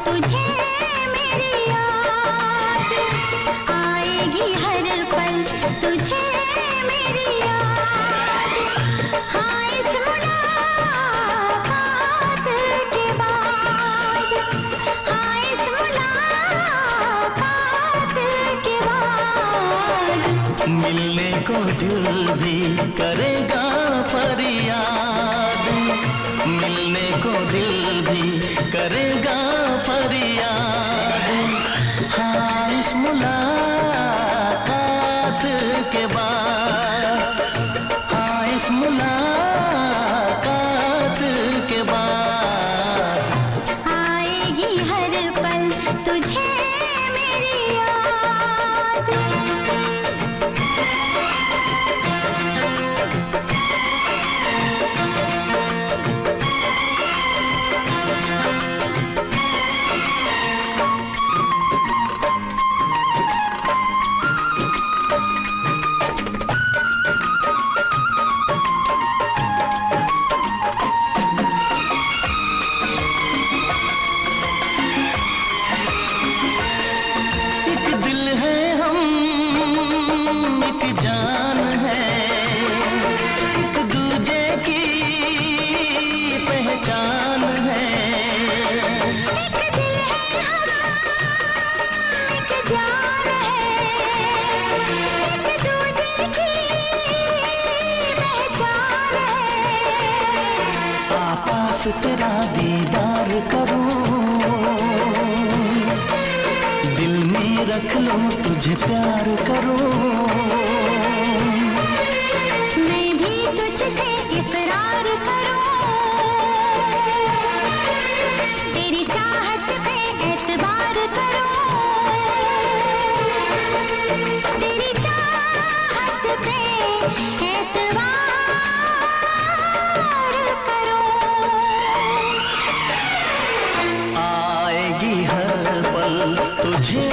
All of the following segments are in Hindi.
तुझे मेरी याद आएगी हर पल, तुझे मेरी याद। हाँ इस मुलाकात के बाद, हाँ इस मुलाकात के बाद मिलने को दिल भी करेगा फरियाद, मिलने को दिल भी करेगा फरियाद। हाँ इस मुलाकात के बाद, हाँ इस मुलाकात के बाद आएगी हर पल तुझे मेरी याद। जान है एक दूजे की पहचान है, एक दिल है हम एक जान है, एक दूजे की पहचान है। आपास तेरा दीदार करूं, दिल में रख लो तुझे प्यार करूं, मैं भी तुझसे इकरार करूं, तेरी चाहत पे एतबार करूं, तेरी चाहत पे एतबार करूं। आएगी हर पल तुझे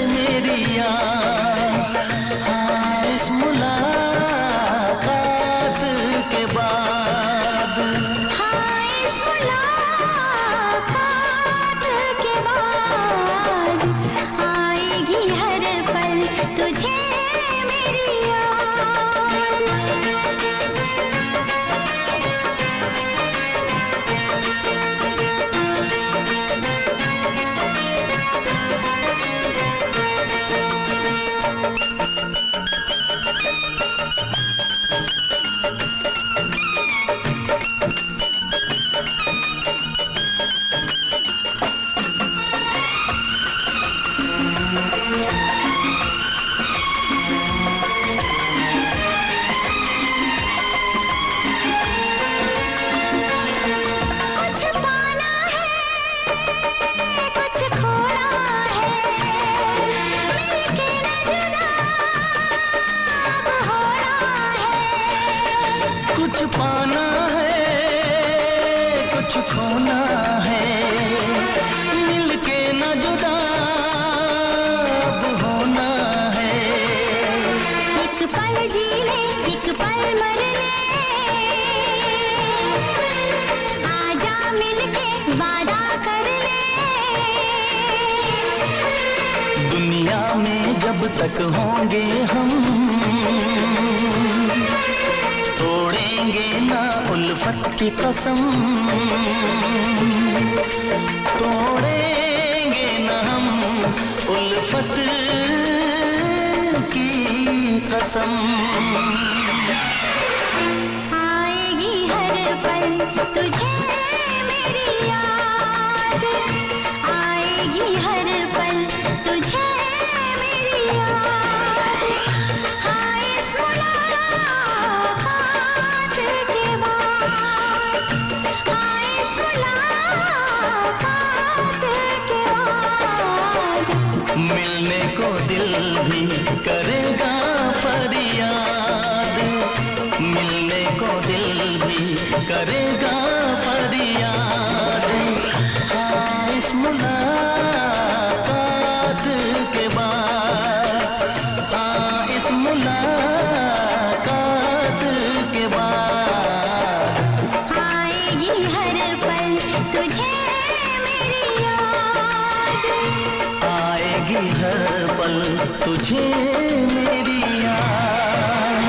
मेरी याद, हाँ इस मुलाकात के बाद, हाँ इस मुलाकात के बाद आएगी हर पल तुझे मेरी याद। कुछ पाना है कुछ खोना है, मिलके न जुदा अब होना है। एक पल जी ले एक पल मर ले, आजा मिलके वादा कर ले। दुनिया में जब तक होंगे हम, तोड़ेंगे ना उल्फत की कसम, तोड़ेंगे ना हम उल्फत की कसम। आएगी हर पल तुझे मेरी याद, आएगी हर पल तुझे मेरी याद। हाँ इस मुलाकात के बाद, हाँ इस मुलाकात के बाद मिलने को दिल भी करेगा फरियाद, मिलने को दिल भी करेगा फरियाद। हाँ इस मुलाकात हर पल तुझे मेरी याद।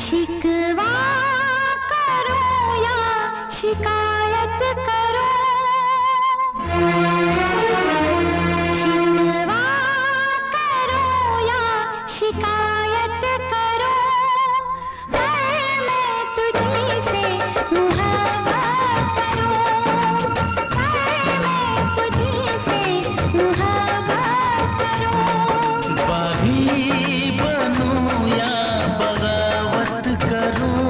शिकवा करो या शिकायत करो, शिकवा करो या शिकायत करो, मैं तुझी से मुहब्बत करूं, मैं तुझी से मुहब्बत करूं। बागी बनूं या बगावत करूं,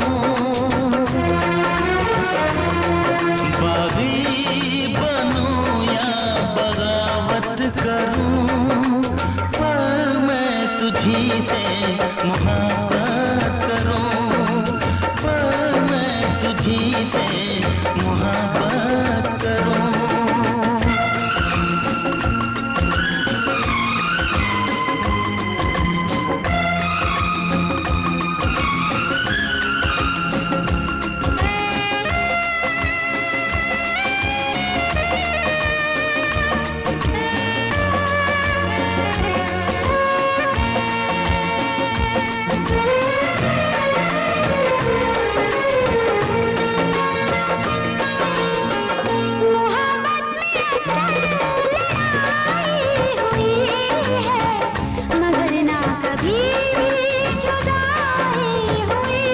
बागी बनूं या बगावत करूं, पर मैं तुझी से मुहब्बत करूं, पर मैं तुझी से मुहब्बत करूं। मगर ना कभी भी जुदाई हुई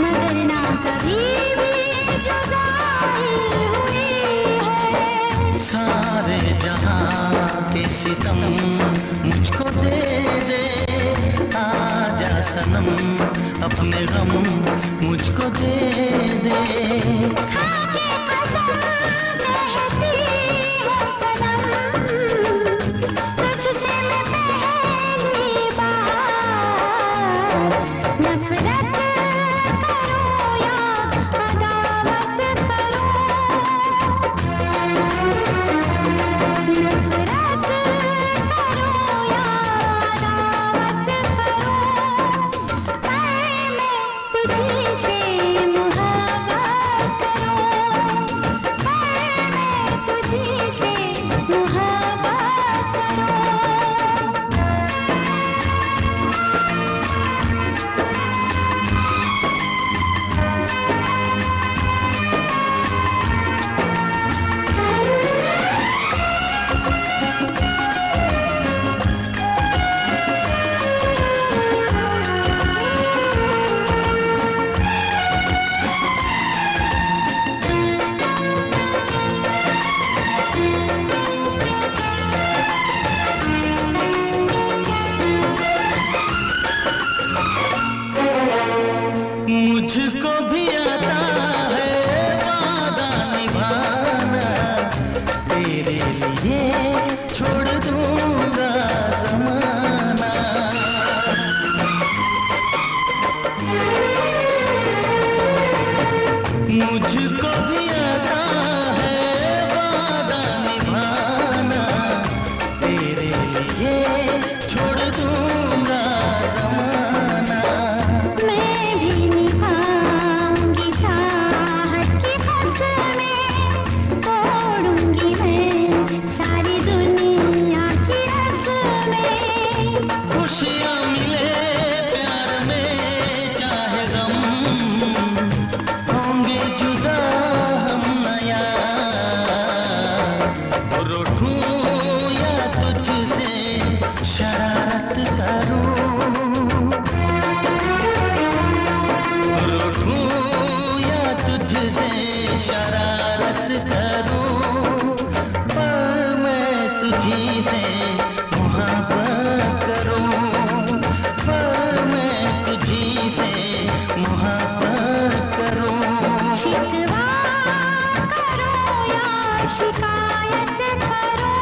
मगर ना कभी भी जुदाई हुई। सारे जहां के सितम मुझको दे दे, आजा सनम अपने गम मुझको दे दे। खाके कसम कहती हूँ सनम, तुझसे मैं पहली बार नफरत करूँ या अदावत करूँ, नफरत करूँ या अदावत करूँ, मैं तुझी से मुहब्बत करूँ। शरारत करूं, पर मैं तुझी से मोहब्बत करूं, पर मैं तुझी से मोहब्बत करूं। शिकवा करो या शिकायत करो,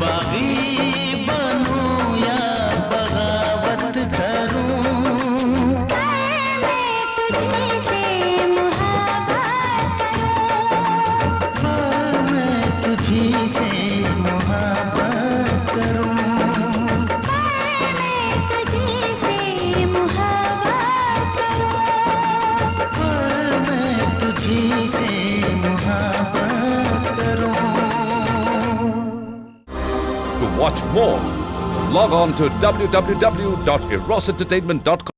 बागी बनूं या बगावत करूं, मैं तुझे से मोहब्बत करूं, पर मैं तुझी से मोहब्बत करूं। मैं तुझे से मोहब्बत करूं, मैं तुझी से मोहब्बत करूं। To watch more, log on to www.erosentertainment.com.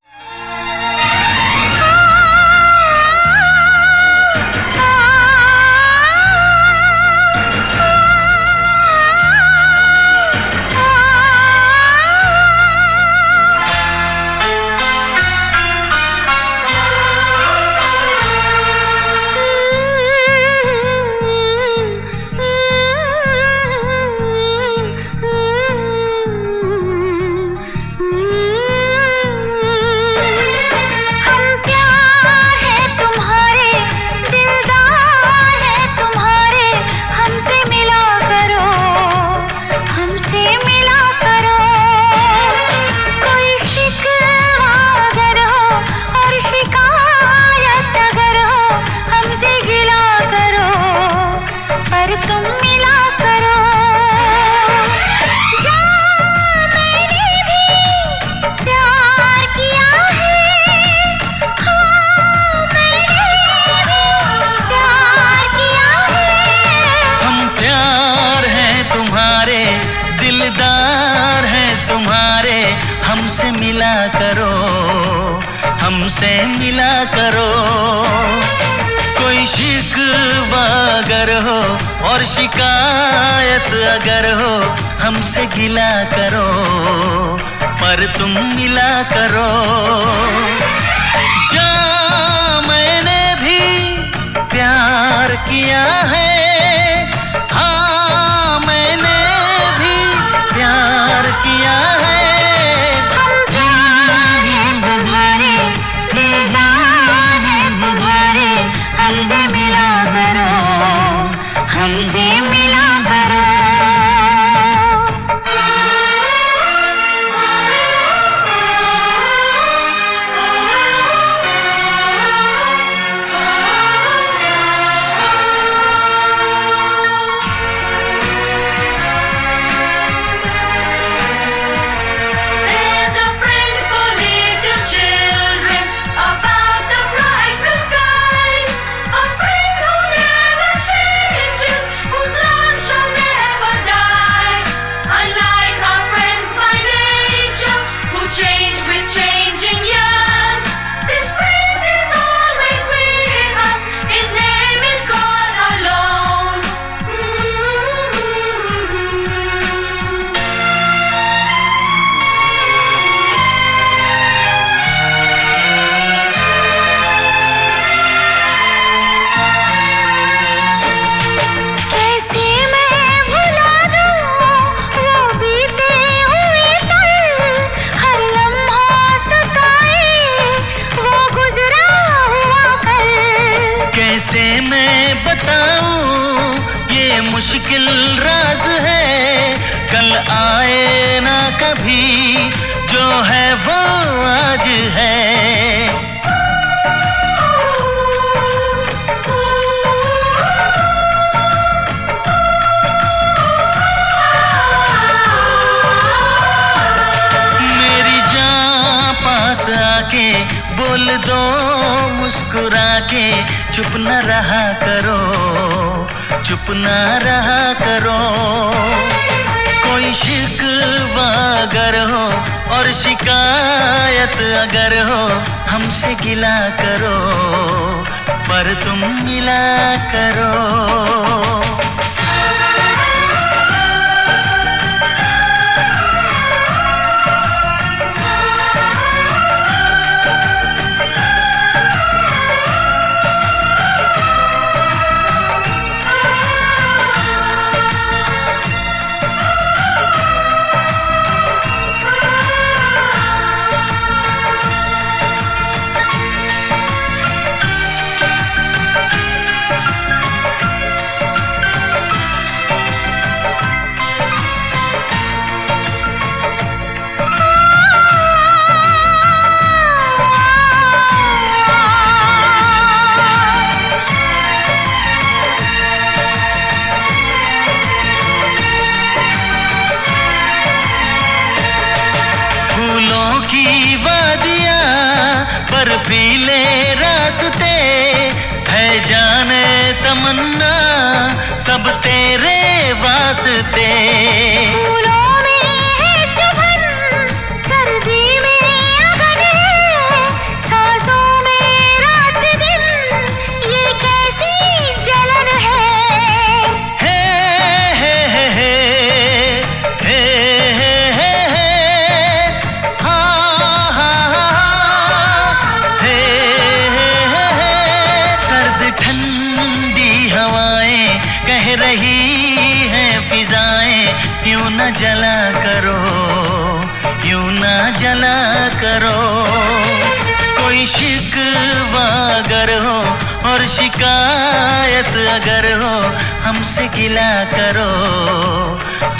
दिलदार हैं तुम्हारे, हमसे मिला करो, हमसे मिला करो। कोई शिकवा अगर हो और शिकायत अगर हो, हमसे गिला करो, पर तुम मिला करो। जा मैंने भी प्यार किया है, हाँ मैंने भी प्यार किया है। हम प्यार है तुम्हारे, दिलदार है तुम्हारे, हमसे मिला करो, हमसे मिला करो। कैसे मैं बताऊं ये मुश्किल राज है, कल आए ना कभी, जो है वो आज है। मेरी जान पास आके बोल दो मुस्कुरा के, चुप न रहा करो, चुप न रहा करो। कोई शिकवा अगर हो और शिकायत अगर हो, हमसे गिला करो, पर तुम मिला करो। पथरीले रास्ते है जाने तमन्ना सब तेरे वास्ते। फूलों में है चुभन, सर्दी में अगन है, सांसों में रात दिन ये कैसी जलन है। हे हे हे हे हे हे हे हा हा हा हे हे हे। सर्द ठंडी हवाएं कह रही हैं फिजाएं, यूं न जला करो, यूं न जला करो। कोई शिकवा अगर हो और शिकायत अगर हो, हमसे गिला करो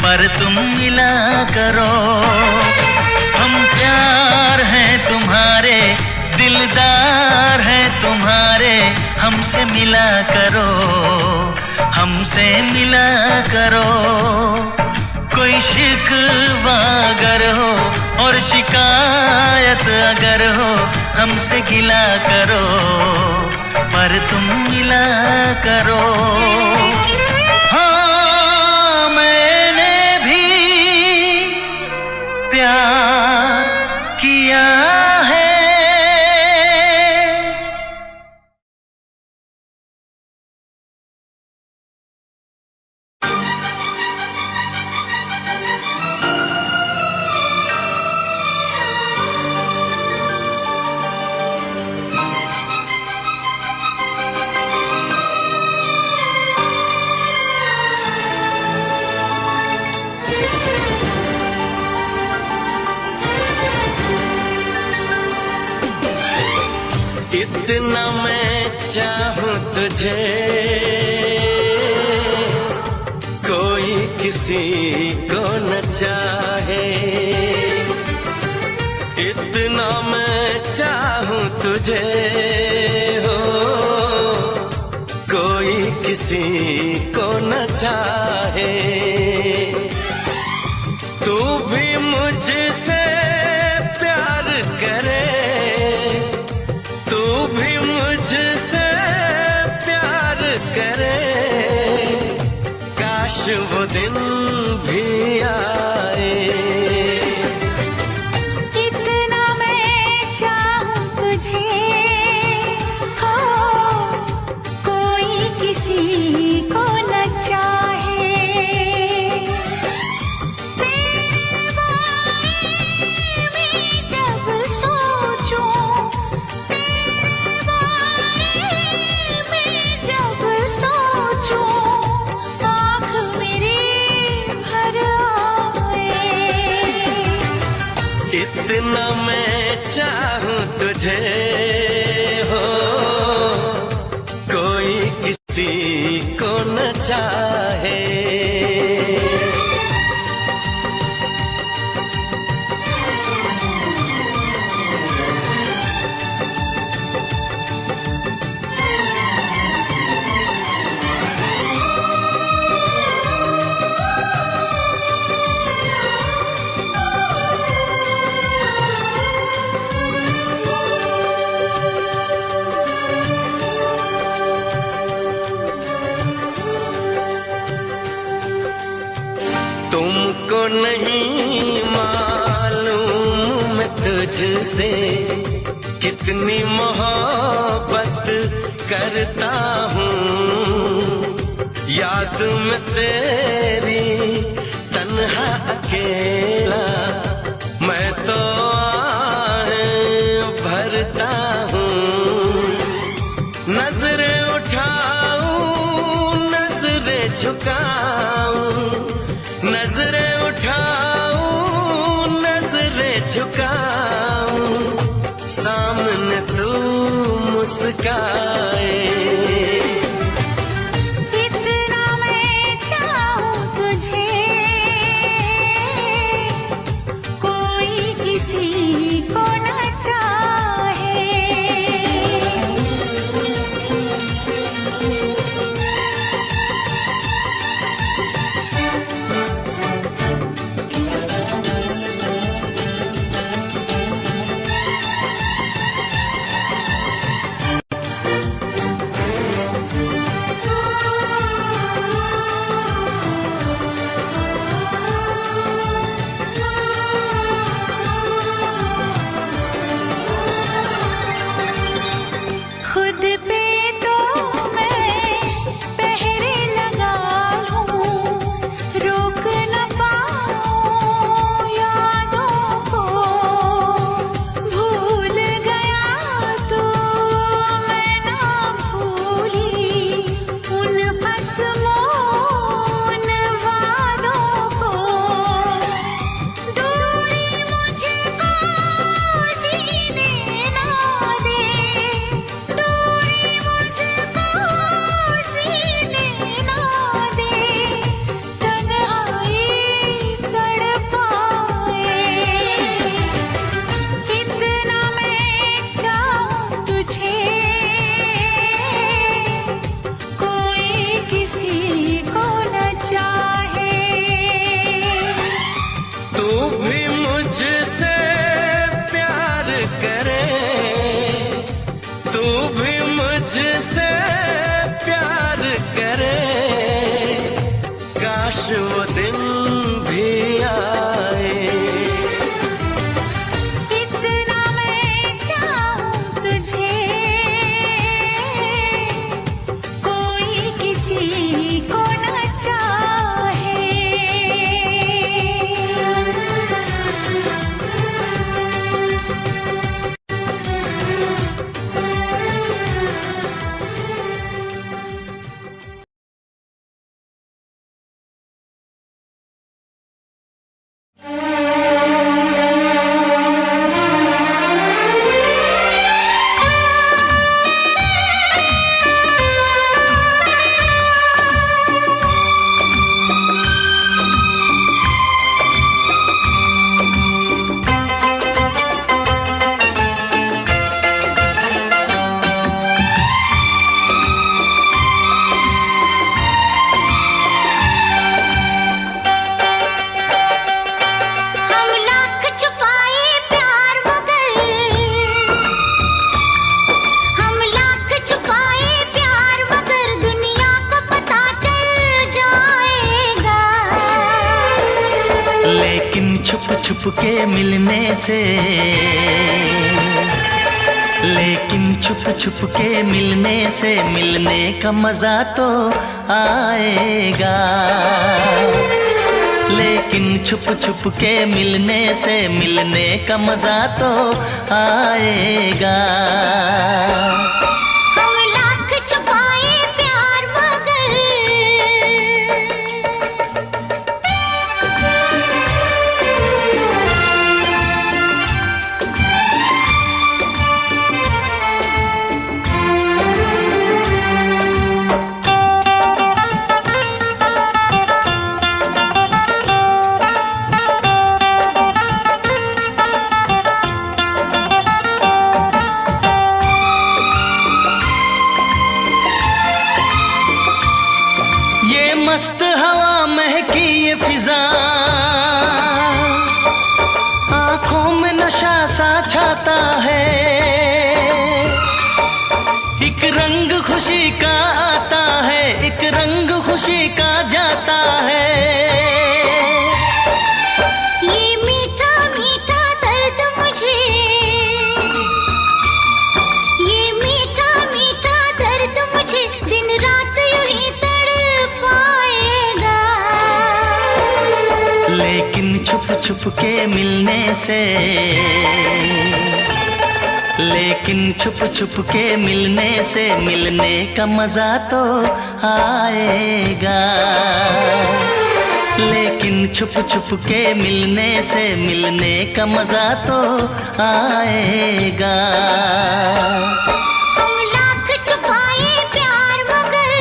पर तुम मिला करो। हम प्यार हैं तुम्हारे, दिलदार हैं तुम्हारे, हमसे मिला करो, हमसे मिला करो। कोई शिकवा अगर हो और शिकायत अगर हो, हमसे गिला करो पर तुम मिला करो। हाँ मैंने भी प्यार किया है। इतना मैं चाहूं तुझे, कोई किसी को न चाहे। इतना मैं चाहूं तुझे हो, कोई किसी को न चाहे। तू भी मुझसे प्यार करे, तू भी मुझसे प्यार करे, काश वो दिन भी आए। इतना मैं चाहूं तुझे हो, कोई किसी को न चाहे। तेरे बारे में जब सोचूं, तेरे बारे में जब सोचूं, आँख मेरी भर आए। इतना मैं चाहूं तुझे हो, कोई किसी को न चाहे। तुमको नहीं मालूम मैं तुझसे कितनी मोहब्बत करता हूँ। याद में तेरी तन्हा अकेला मैं तो आहें भरता हूँ। नजरें उठाऊं नजरें झुकाऊं, नजरें उठाऊं नजरें झुकाऊं, सामने तू मुस्काए। इतना मैं चाहूं तुझे, कोई किसी को न चाहे। खुद पे तो मैं पहरे लगा लूं, रोक न पाऊं यादों को। भूल गया तो मैं ना भूली उन असमोन वादों को। दूरी मुझको जीने ना दे, दूरी मुझको जीने ना दे, तन्हाई तड़पाए। इतना मैं चाहूं तुझे, कोई किसी को न चाहे। तू भी मुझसे प्यार करे, तू भी मुझसे प्यार करे, काश वो दिन भी आए। इतना मैं चाहूं तुझे, कोई किसी को न चाहे। हम लाख छुपाए प्यार मगर, हम लाख छुपाए प्यार मगर दुनिया को पता चल जाएगा। लेकिन छुप छुप के मिलने से, लेकिन छुप छुप के मिलने से मिलने का मजा तो आएगा। लेकिन छुप छुप के मिलने से मिलने का मजा तो आएगा। हम लाख छुपाए प्यार मगर, ये मस्त हवा महकी ये फिजा, आंखों में नशा सा छाता है। एक रंग खुशी का आता है, एक रंग खुशी का जाता है। ये मीठा मीठा दर्द मुझे, ये मीठा मीठा दर्द मुझे दिन रात यूं ही तड़पाएगा। लेकिन छुप छुप के मिलने से, लेकिन छुप छुप के मिलने से मिलने का मजा तो आएगा। लेकिन छुप छुप के मिलने से मिलने का मजा तो आएगा। हम लाख छुपाए प्यार मगर,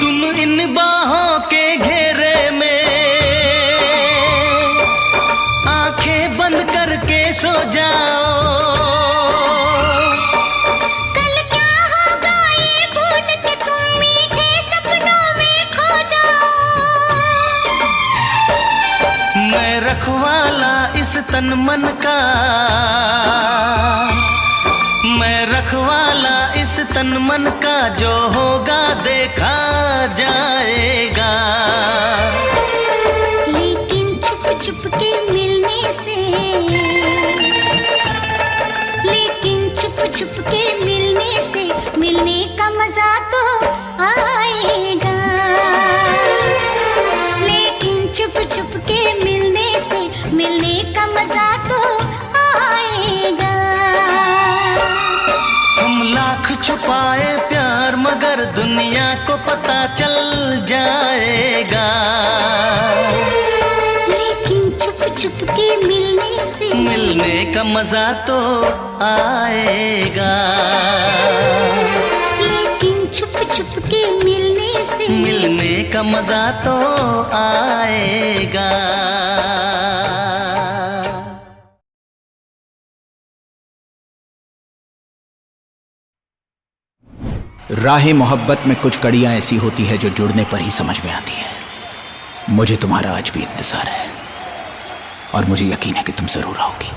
तुम इन बाहों के इस तन मन का, मैं रखवाला इस तन मन का, जो होगा देखा जाएगा। लेकिन छुप छुप के मिलने से, लेकिन छुप छुप के मिलने से, मिलने का मजा तो आएगा। लेकिन छुप छुप के मिलने से, मिलने का मजा तो आएगा। हम लाख छुपाए प्यार मगर दुनिया को पता चल जाएगा। लेकिन छुप छुप के मिलने से, मिलने का मजा तो आएगा। लेकिन छुप छुप के मिलने से, मिलने का मजा तो आएगा। राह मोहब्बत में कुछ कड़ियां ऐसी होती है जो जुड़ने पर ही समझ में आती है। मुझे तुम्हारा आज भी इंतजार है और मुझे यकीन है कि तुम जरूर आओगी।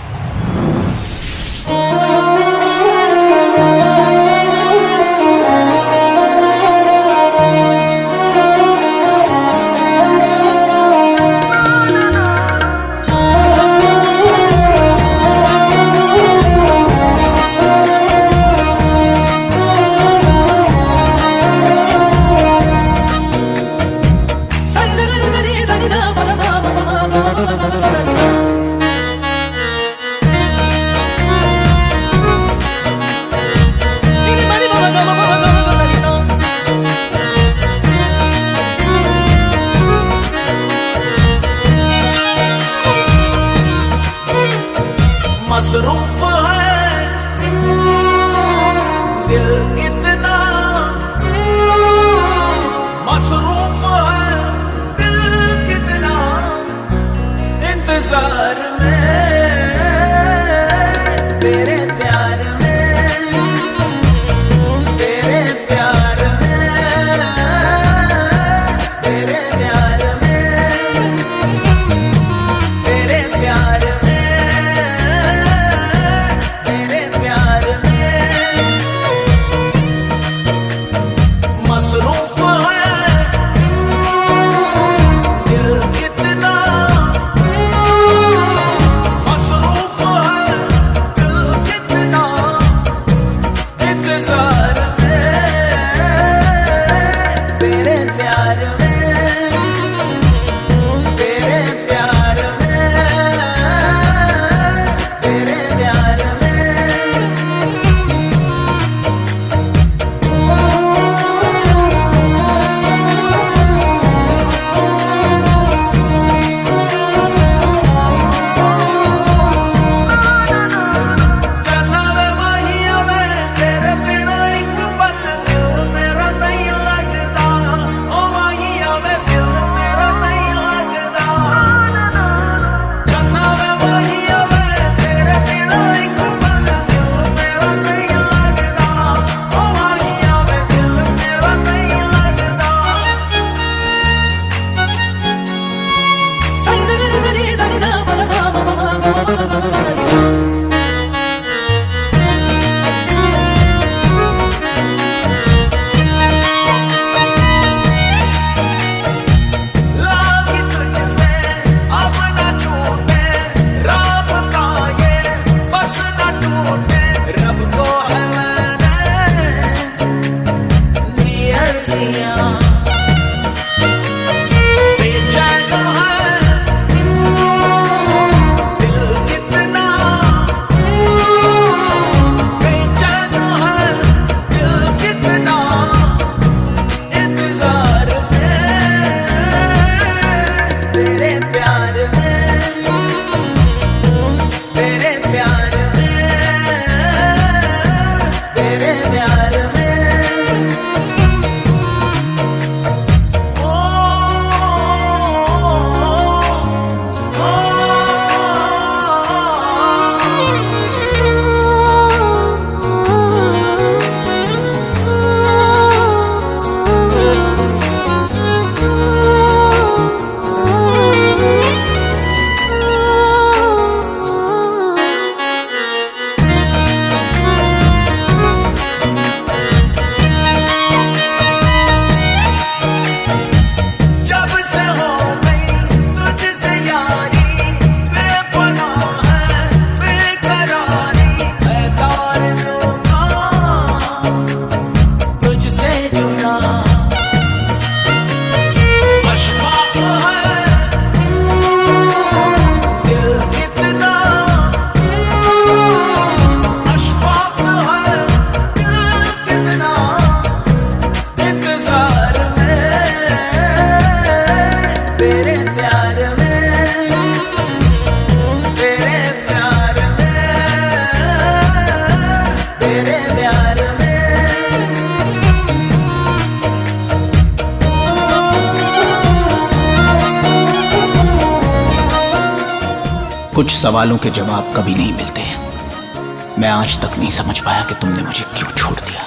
कुछ सवालों के जवाब कभी नहीं मिलते। मैं आज तक नहीं समझ पाया कि तुमने मुझे क्यों छोड़ दिया।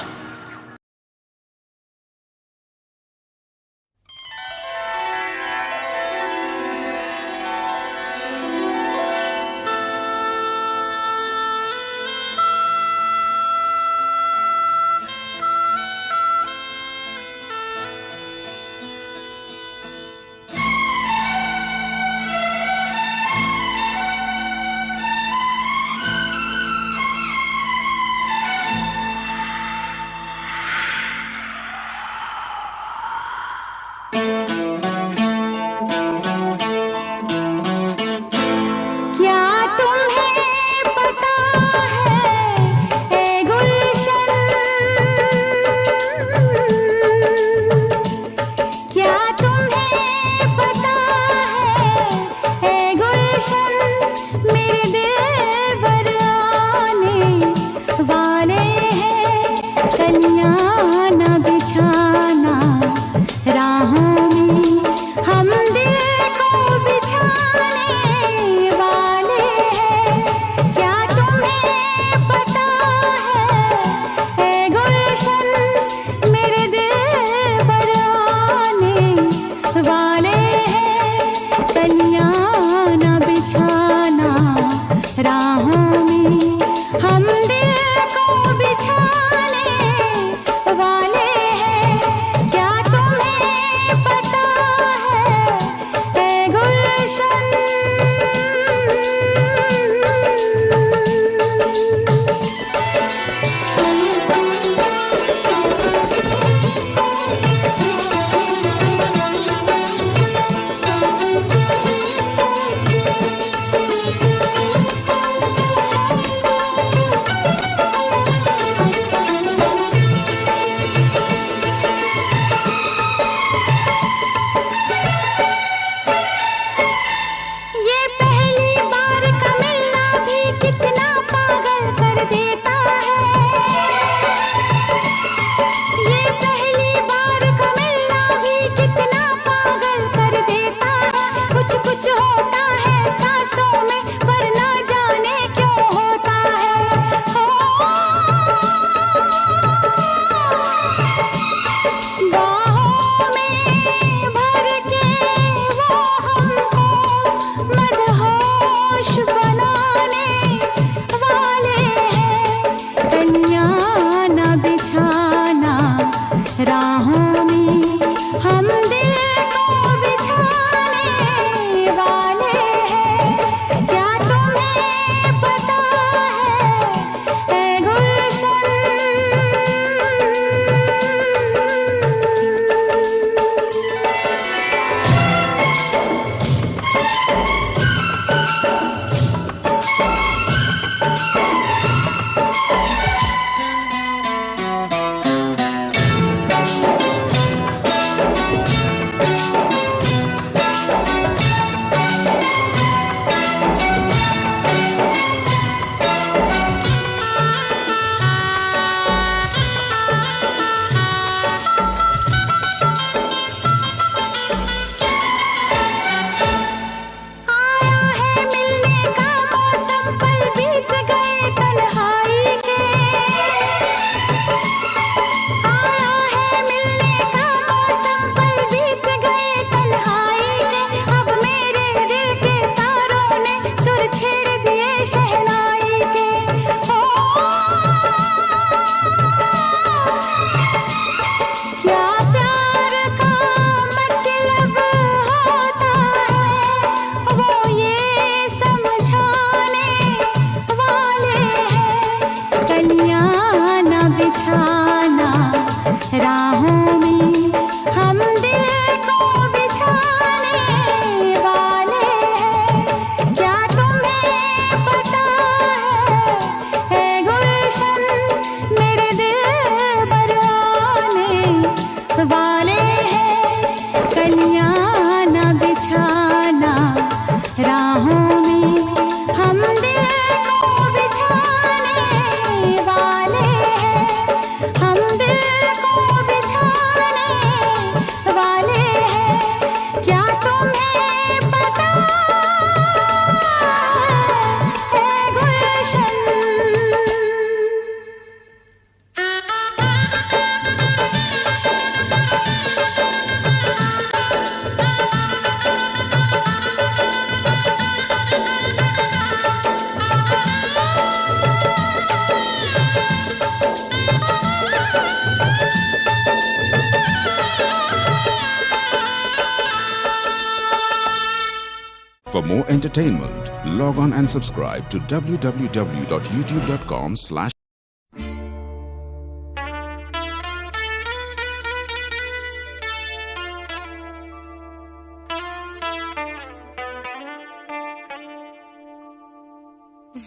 For more entertainment, log on and subscribe to www.youtube.com/.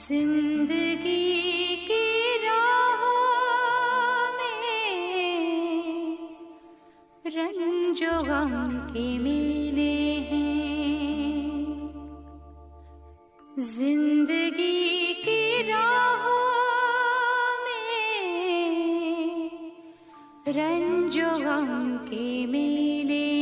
जिंदगी की राहों में रंजो गम के मेले हैं। जिंदगी की राहों में रंजो गम के मेले हैं।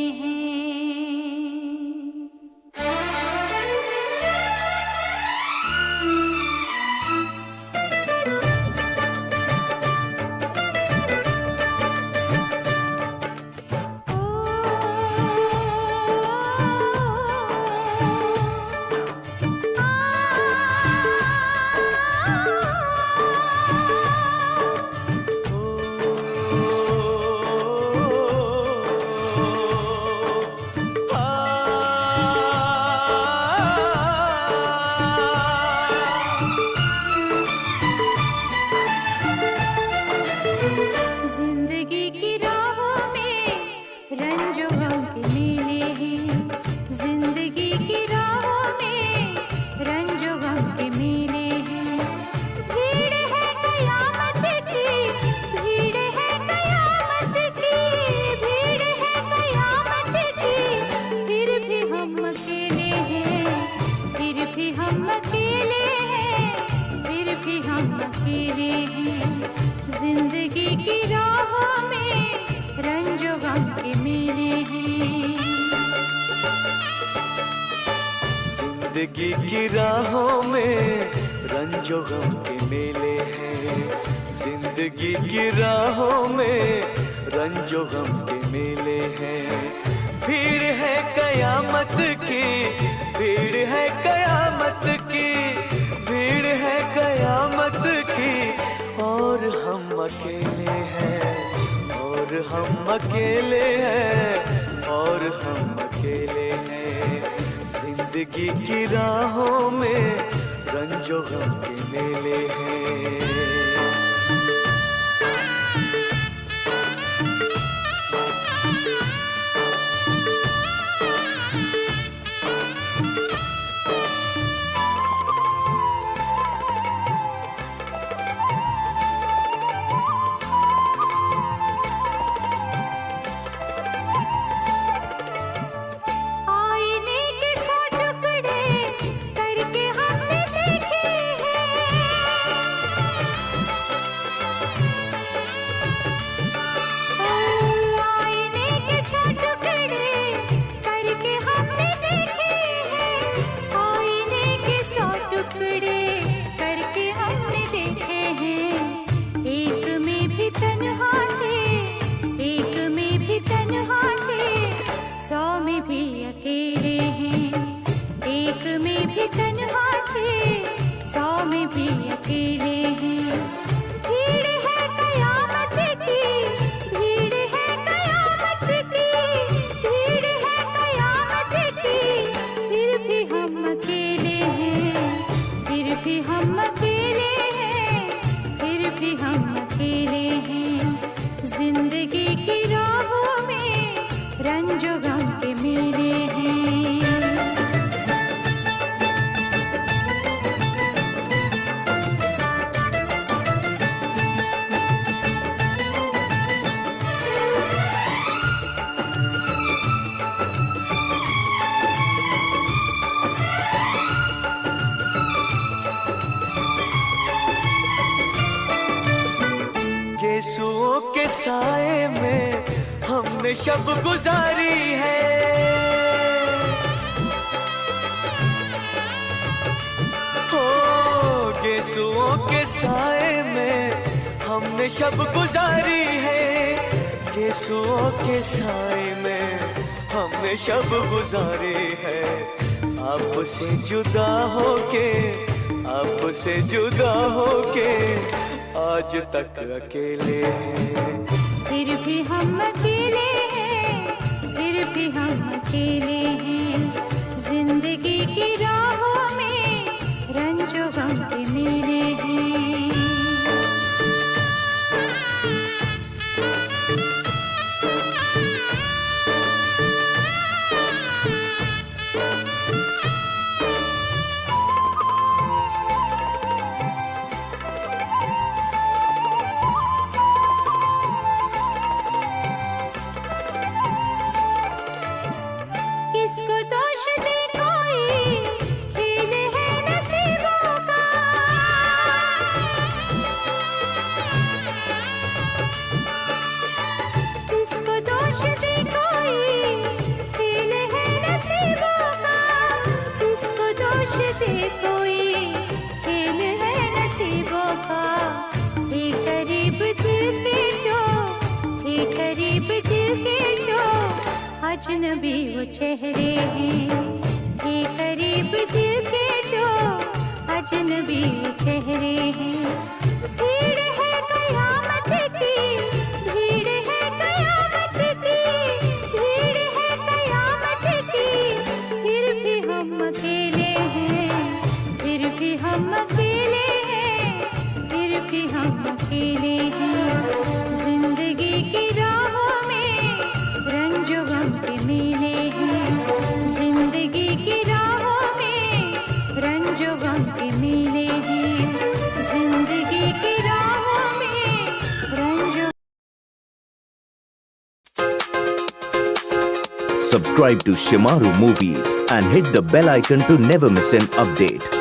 जिंदगी की राहों में रंजो गम के मेले हैं। जिंदगी की राहों में रंजो गम के मेले हैं। जिंदगी की राहों में रंजो गम के मेले हैं। भीड़ है कयामत की, भीड़ है कयामत की, भीड़ है कयामत की, और हम अकेले हैं, और हम अकेले हैं, और हम अकेले हैं। जिंदगी की राहों में रंजो गम के मेले हैं। जिंदगी की राहों में रंजो गम के मेले हैं। यीशुओं के साए में हमने शब गुजारी है। हो यीशुओं के साए में हमने शब गुजारी है। यीशुओं के साए में हमने शब गुजारी है। आपसे जुदा होके, आपसे जुदा होके आज तक अकेले हैं। फिर भी हम अकेले हैं, फिर भी हम अकेले हैं। जिंदगी की अजनबी वो चेहरे हैं, ये करीब दिल के जो अजनबी वो चेहरे हैं। भीड़ है कयामत की, भीड़ है कयामत की, भीड़ है कयामत की, फिर भी हम अकेले हैं, फिर भी हम अकेले हैं, फिर भी हम अकेले हैं। जिंदगी की राहों में रंजो गम के मेले हैं, जिंदगी की राहों में रंजो गम के मेले हैं, जिंदगी की राहों में रंजो। Subscribe to Shimaru Movies and hit the bell icon to never miss an update.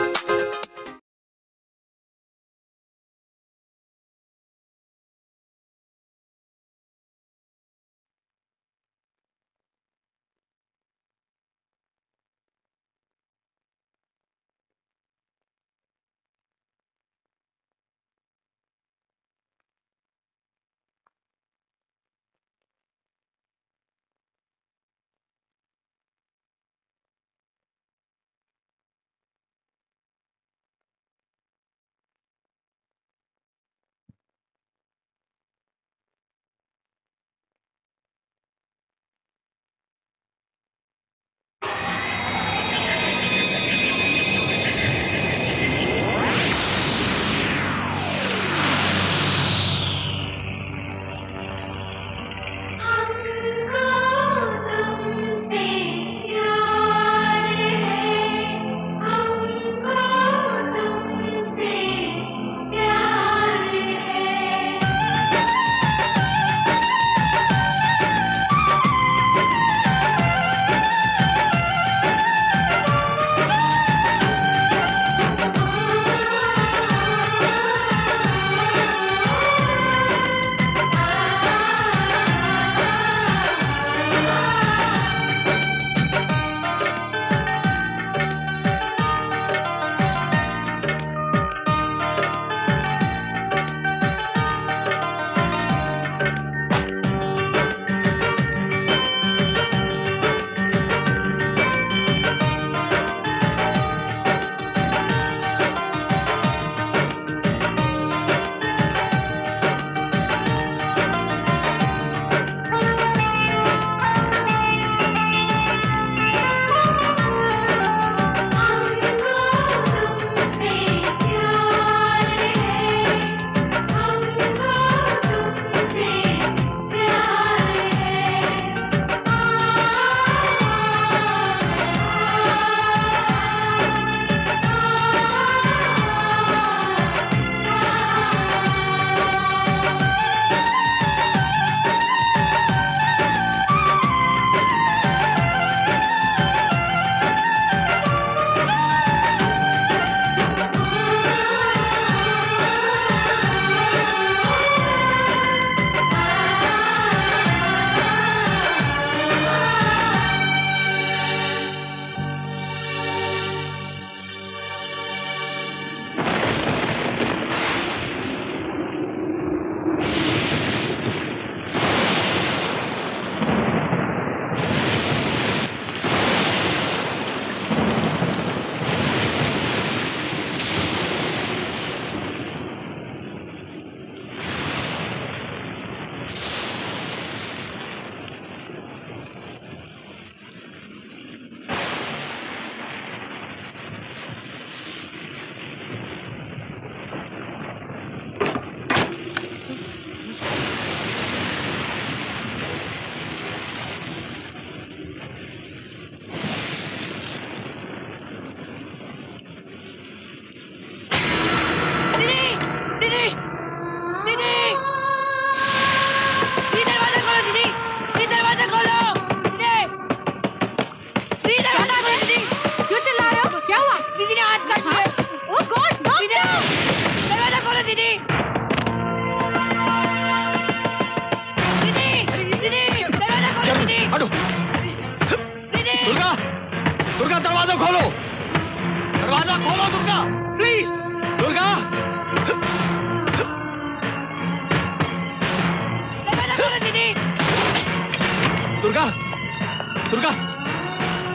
Durga,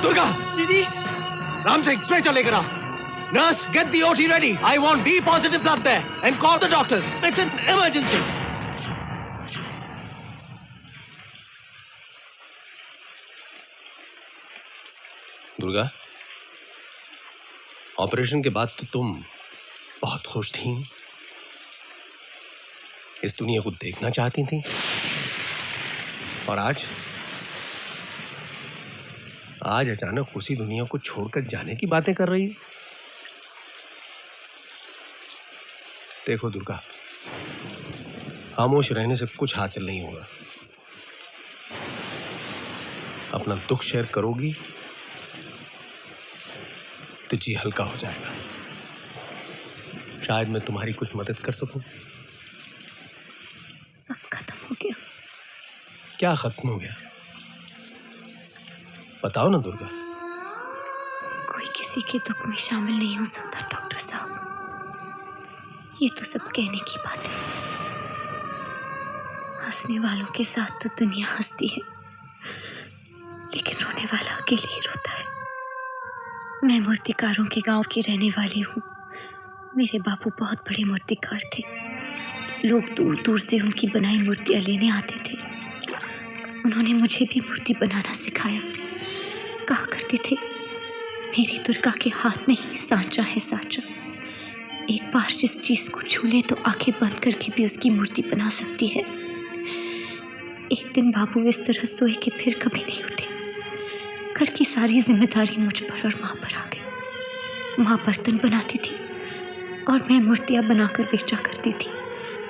Durga दीदी, राम से स्ट्रेचर लेकर आ। Nurse, get the OT ready. I want B positive blood there and call the doctors. It's an emergency. Durga, operation के बाद तो तुम बहुत खुश थी, इस दुनिया को देखना चाहती थी, और आज अचानक उसी दुनिया को छोड़कर जाने की बातें कर रही। देखो दुर्गा, खामोश रहने से कुछ हासिल नहीं होगा। अपना दुख शेयर करोगी तो जी हल्का हो जाएगा। शायद मैं तुम्हारी कुछ मदद कर सकूं। सब खत्म हो गया। क्या खत्म हो गया? बताओ ना दुर्गा। कोई किसी के दुख में शामिल नहीं हो सकता डॉक्टर साहब। ये तो सब कहने की बात है। हंसने वालों के साथ तो दुनिया हंसती है, लेकिन रोने वाला अकेले ही रोता है। मैं मूर्तिकारों के गांव की रहने वाली हूँ। मेरे बापू बहुत बड़े मूर्तिकार थे। लोग दूर दूर से उनकी बनाई मूर्तियाँ लेने आते थे। उन्होंने मुझे भी मूर्ति बनाना सिखाया। कहा करते थे, मेरी दुर्गा के हाथ में ही सांचा है सांचा। एक बार जिस चीज को छू ले तो आंखें बंद करके भी उसकी मूर्ति बना सकती है। एक दिन बाबू इस तरह सोए कि फिर कभी नहीं उठे। घर की सारी जिम्मेदारी मुझ पर और माँ पर आ गई। माँ बर्तन बनाती थी और मैं मूर्तियाँ बनाकर बेचा करती थी।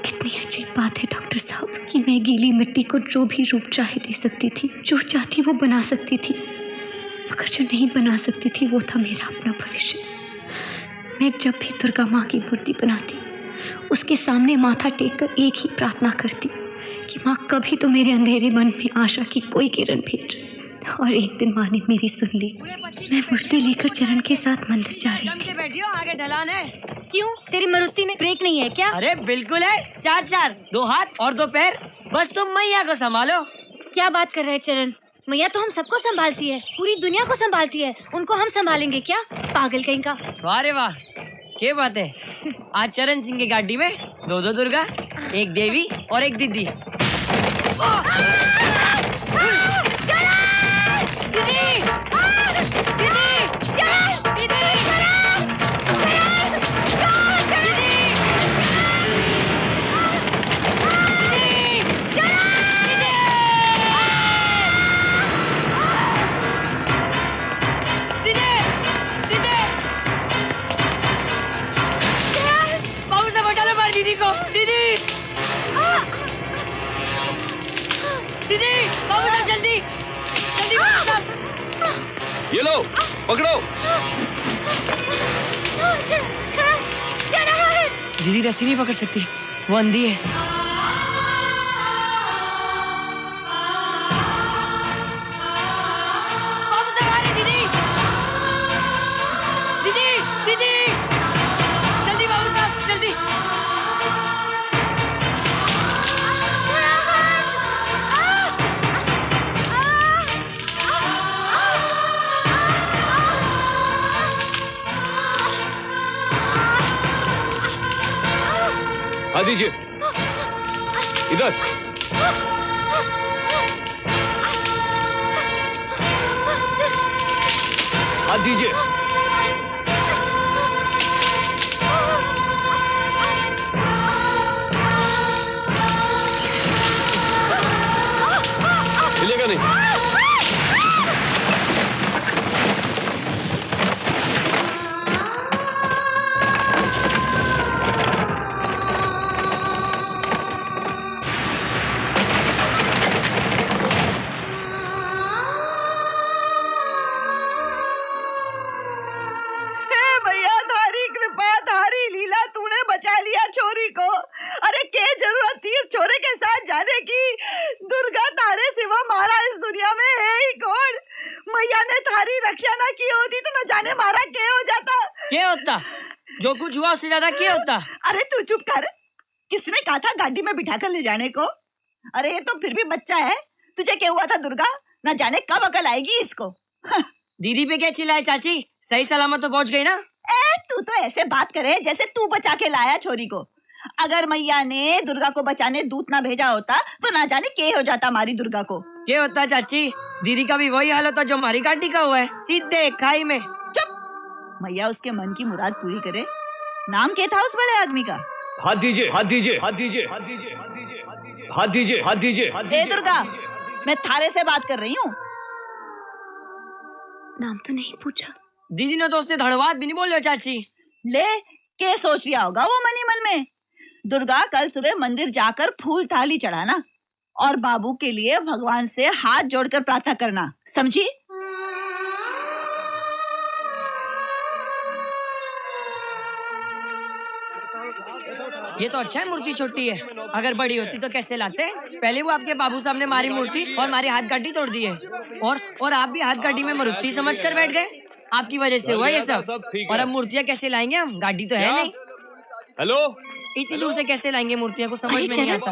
कितनी अजीब बात है डॉक्टर साहब कि मैं गीली मिट्टी को जो भी रूप चाहे दे सकती थी, जो चाहती वो बना सकती थी, मगर जो नहीं बना सकती थी वो था मेरा अपना भविष्य। मैं जब भी दुर्गा माँ की मूर्ति बनाती, उसके सामने माथा टेककर एक ही प्रार्थना करती कि माँ कभी तो मेरे अंधेरे मन में आशा की कोई किरण भेज। और एक दिन माँ ने मेरी सुन ली। मैं मूर्ति लेकर चरण के साथ मंदिर जा रही थी। बैठियो, आगे ढलान है। क्यों, तेरी मारुति में ब्रेक नहीं है क्या? अरे बिल्कुल है, 4-4, 2 हाथ और 2 पैर। बस तुम मैया को संभालो। क्या बात कर रहे हैं चरण? मैया तो हम सबको संभालती है, पूरी दुनिया को संभालती है। उनको हम संभालेंगे क्या? पागल कहीं का। वाह वाह, क्या बात है। आज चरण सिंह की गाड़ी में 2 दुर्गा, एक देवी और एक दीदी। ये लो, पकड़ो। दीदी रस्सी नहीं पकड़ सकती, वो अंधी है। दीदी, दीदी, दीदी, जल्दी बाबू साहब, जल्दी। हाँ दीजिए, इधर। हाँ दीजिए। मिलेगा नहीं। जो कुछ हुआ उससे ज्यादा क्या होता। अरे तू चुप कर। किसने कहा था गाड़ी में बिठा कर ले जाने को? अरे ये तो फिर भी बच्चा है। तुझे क्या हुआ था दुर्गा? ना जाने कब अकल आएगी इसको। दीदी पे क्या चिल्लाए चाची? सही सलामत तो पहुंच गई ना? तू तो ऐसे बात करे जैसे तू बचा के लाया छोरी को। अगर मैया ने दुर्गा को बचाने दूत ना भेजा होता तो ना जाने क्या हो जाता हमारी दुर्गा को। क्या होता चाची? दीदी का भी वही हाल होता जो हमारी गाड़ी का हुआ है, सीधे खाई में। चुप। मैया उसके मन की मुराद पूरी करे। नाम क्या था उस बड़े आदमी का? हाथ दीजिए, हाथ दीजिए, हाथ दीजिए, हाथ दीजिए, हाथ दीजिए, हाथ दीजिए, हाथ दीजिए। हे दुर्गा, मैं थारे से बात कर रही हूँ। नाम तो नहीं पूछा। दीदी ने तो उससे धन्यवाद भी नहीं बोले चाची। ले, क्या सोच लिया होगा वो मनी मन में? दुर्गा कल सुबह मंदिर जाकर फूल थाली चढ़ाना और बाबू के लिए भगवान से हाथ जोड़कर प्रार्थना करना, समझी? ये तो अच्छा है मूर्ति छोटी है, अगर बड़ी होती तो कैसे लाते? पहले वो आपके बाबू साहब ने मारी मूर्ति और हमारी हाथ गाड़ी तोड़ दी है, और आप भी हाथ गाड़ी में मारुति समझ कर बैठ गए। आपकी वजह से हुआ ये सब। और अब मूर्तियाँ कैसे लाएंगे हम? गाड़ी तो है नहीं। हेलो, इतनी दूर से कैसे लाएंगे मूर्तियाँ? को समझ में नहीं आता।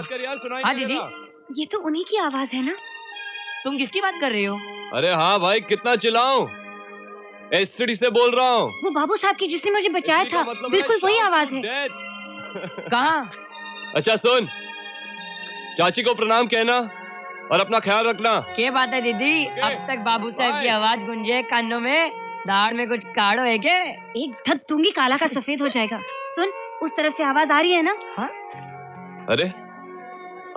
हाँ दीदी, ये तो उन्हीं की आवाज है ना? तुम किसकी बात कर रही हो? अरे हाँ भाई, कितना चिल्लाऊं? एसडी से बोल रहा हूँ। वो बाबू साहब की जिसने मुझे बचाया था, बिल्कुल वही आवाज है। कहाँ? अच्छा सुन, चाची को प्रणाम कहना और अपना ख्याल रखना। क्या बात है दीदी? अब तक बाबू साहब की आवाज गूंजे कानों में, दाढ़ में कुछ काढ़ो है क्या? एक धक दूंगी, काला का सफेद हो जाएगा। सुन, उस तरफ से आवाज आ रही है ना? हाँ? अरे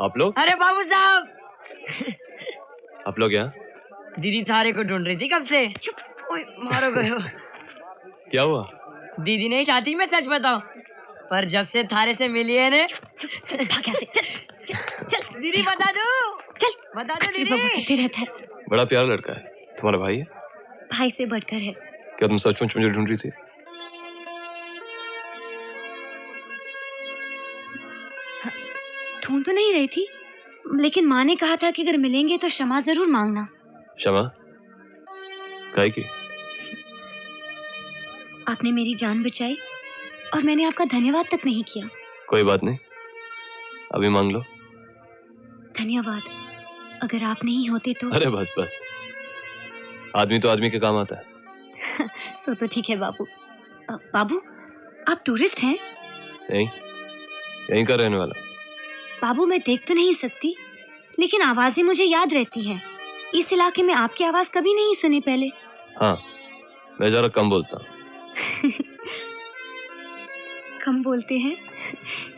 आप लोग? अरे बाबू साहब, आप लोग यहाँ? दीदी थारे को ढूंढ रही थी कब से। ओए, मारो गयो। क्या हुआ? दीदी नहीं चाहती मैं सच बताऊं, पर जब से थारे से मिली है ने, चल दीदी बता दो, चल बता दो दीदी। कहते रहता है। बड़ा प्यारा लड़का है। तुम्हारा भाई है? भाई से बढ़कर है। क्या तुम सचमुच मुझे ढूंढ रही थी? ढूंढ तो नहीं रही थी, लेकिन माँ ने कहा था कि अगर मिलेंगे तो क्षमा जरूर मांगना। क्षमा? काहे की? आपने मेरी जान बचाई और मैंने आपका धन्यवाद तक नहीं किया। कोई बात नहीं, अभी मांग लो। धन्यवाद। अगर आप नहीं होते तो। अरे बस बस, आदमी तो आदमी के काम आता है। तो ठीक है बाबू। बाबू, आप टूरिस्ट हैं? नहीं, यहीं का रहने वाला। बाबू, मैं देख तो नहीं सकती, लेकिन आवाजें मुझे याद रहती हैं। इस इलाके में आपकी आवाज कभी नहीं सुनी पहले। हाँ, मैं जरा कम बोलता हूँ। कम बोलते हैं,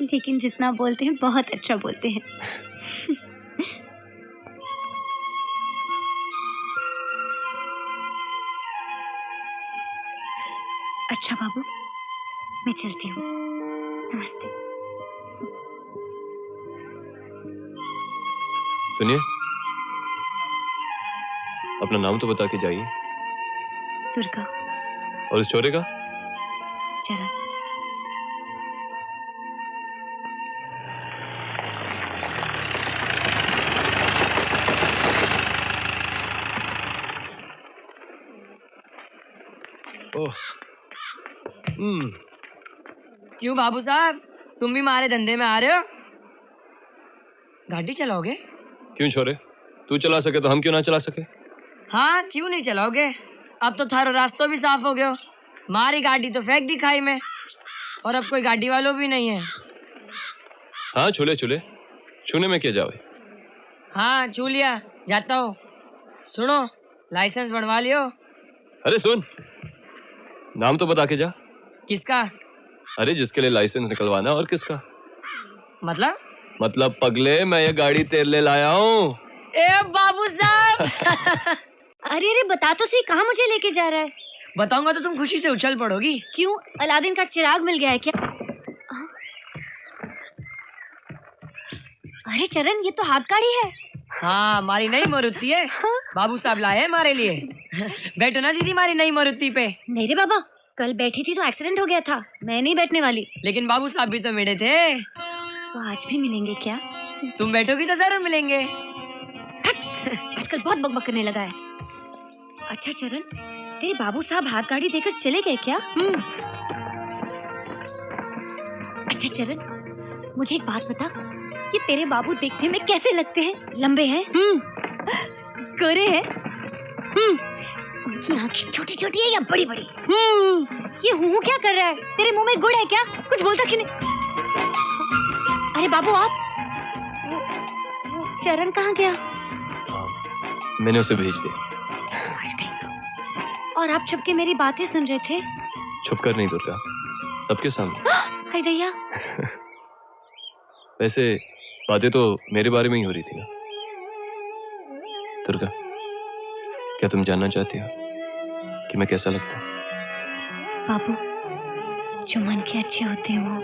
लेकिन जितना बोलते हैं बहुत अच्छा बोलते हैं। अच्छा बाबू, मैं चलती हूँ। नमस्ते। सुनिए, अपना नाम तो बता के जाइए। दुर्गा। और इस छोरे का? चरण। ओह, क्यों बाबू साहब, तुम भी हमारे धंधे में आ रहे हो? गाड़ी चलाओगे? क्यों छोरे, तू चला सके तो हम क्यों ना चला सके? हाँ, क्यों नहीं चलाओगे? अब तो थारो रास्ता भी साफ हो गया। हमारी गाड़ी तो फेंक दी खाई में, और अब कोई गाड़ी वालों भी नहीं है। हाँ, छूले छूले, छूने में क्या जावे? हाँ, छू लिया, जाता हूँ। सुनो, लाइसेंस बनवा लियो। अरे सुन, नाम तो बता के जा। किसका? अरे जिसके लिए लाइसेंस निकलवाना। और किसका? मतलब पगले, मैं ये गाड़ी तेरे लिए लाया हूँ। ए बाबू साहब। अरे अरे, बता तो सही, कहाँ मुझे लेके जा रहा है? बताऊंगा तो तुम खुशी से उछल पड़ोगी। क्यों, अलादीन का चिराग मिल गया है क्या? अरे चरण, ये तो हाथ गाड़ी है। हाँ, हमारी नई मारुति है। बाबू साहब लाए हैं हमारे लिए। बैठो ना दीदी हमारी नई मारुति पे। नहीं रे बाबा, कल बैठी थी तो एक्सीडेंट हो गया था, मैं नहीं बैठने वाली। लेकिन बाबू साहब भी तो मेरे थे। तो आज भी मिलेंगे क्या? तुम बैठोगी तो जरूर मिलेंगे। आजकल बहुत बकबक करने लगा है। अच्छा चरण, तेरे बाबू साहब हाथ गाड़ी देकर चले गए क्या? अच्छा चरण, मुझे एक बात बता, ये तेरे बाबू देखने में कैसे लगते हैं? लंबे हैं? गोरे हैं। उनकी आंखें छोटी छोटी है या बड़ी बड़ी? ये हूँ क्या कर रहा है? तेरे मुंह में गुड़ है क्या? कुछ बोलता क्यों नहीं? अरे बाबू आप, चरण कहाँ गया? मैंने उसे भेज दिया। और आप छुप के मेरी बातें सुन रहे थे? छुप कर नहीं दुर्गा, सबके सामने। हाय दैया। वैसे बातें तो मेरे बारे में ही हो रही थी ना दुर्गा। क्या तुम जानना चाहती हो कि मैं कैसा लगता हूँ? बाबू, जो मन के अच्छे होते हैं वो